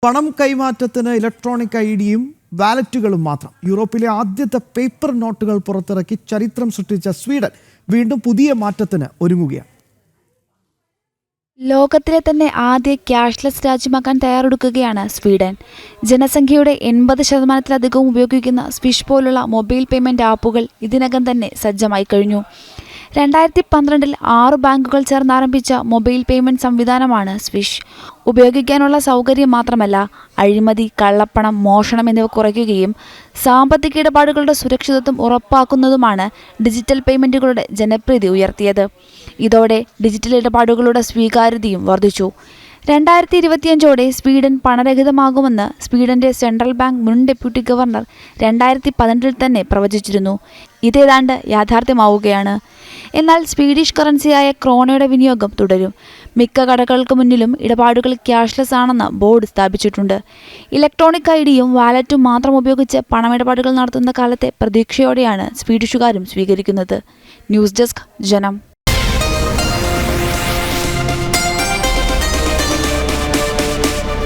പണം കൈമാറ്റത്തിന് ഇലക്ട്രോണിക് ഐഡിയും വാലറ്റുകളും മാത്രം. യൂറോപ്പിലെ ആദ്യത്തെ പേപ്പർ നോട്ടുകൾ പുറത്തിറക്കി ചരിത്രം സൃഷ്ടിച്ച സ്വീഡൻ വീണ്ടും പുതിയ മാറ്റത്തിന് ഒരുങ്ങുകയാണ്. ലോകത്തിലെ തന്നെ ആദ്യ ക്യാഷ്ലെസ് രാജ്യമാക്കാൻ തയ്യാറെടുക്കുകയാണ് സ്വീഡൻ. ജനസംഖ്യയുടെ 80% ഉപയോഗിക്കുന്ന സ്വിഷ് പോലുള്ള മൊബൈൽ പേയ്മെന്റ് ആപ്പുകൾ ഇതിനകം തന്നെ സജ്ജമായി കഴിഞ്ഞു. 2012 6 ബാങ്കുകൾ ചേർന്നാരംഭിച്ച മൊബൈൽ പേയ്മെന്റ് സംവിധാനമാണ് സ്വിഷ്. ഉപയോഗിക്കാനുള്ള സൗകര്യം മാത്രമല്ല, അഴിമതി, കള്ളപ്പണം, മോഷണം എന്നിവ കുറയ്ക്കുകയും സാമ്പത്തിക ഇടപാടുകളുടെ സുരക്ഷിതത്വം ഉറപ്പാക്കുന്നതുമാണ് ഡിജിറ്റൽ പേയ്മെന്റുകളുടെ ജനപ്രീതി ഉയർത്തിയത്. ഇതോടെ ഡിജിറ്റൽ ഇടപാടുകളുടെ സ്വീകാര്യതയും വർദ്ധിച്ചു. 2025ഓടെ സ്വീഡൻ പണരഹിതമാകുമെന്ന് സ്വീഡന്റെ സെൻട്രൽ ബാങ്ക് മുൻ ഡെപ്യൂട്ടി ഗവർണർ 2018 തന്നെ പ്രവചിച്ചിരുന്നു. ഇതേതാണ്ട് യാഥാർത്ഥ്യമാവുകയാണ്. എന്നാൽ സ്വീഡിഷ് കറൻസിയായ ക്രോണയുടെ വിനിയോഗം തുടരും. മിക്ക കടകൾക്ക് മുന്നിലും ഇടപാടുകൾ ക്യാഷ്ലെസ് ആണെന്ന് ബോർഡ് സ്ഥാപിച്ചിട്ടുണ്ട്. ഇലക്ട്രോണിക് ഐഡിയും വാലറ്റും മാത്രം ഉപയോഗിച്ച് പണമിടപാടുകൾ നടത്തുന്ന കാലത്തെ പ്രതീക്ഷയോടെയാണ് സ്വീഡിഷുകാരും സ്വീകരിക്കുന്നത്. ന്യൂസ് ഡെസ്ക്, ജനം.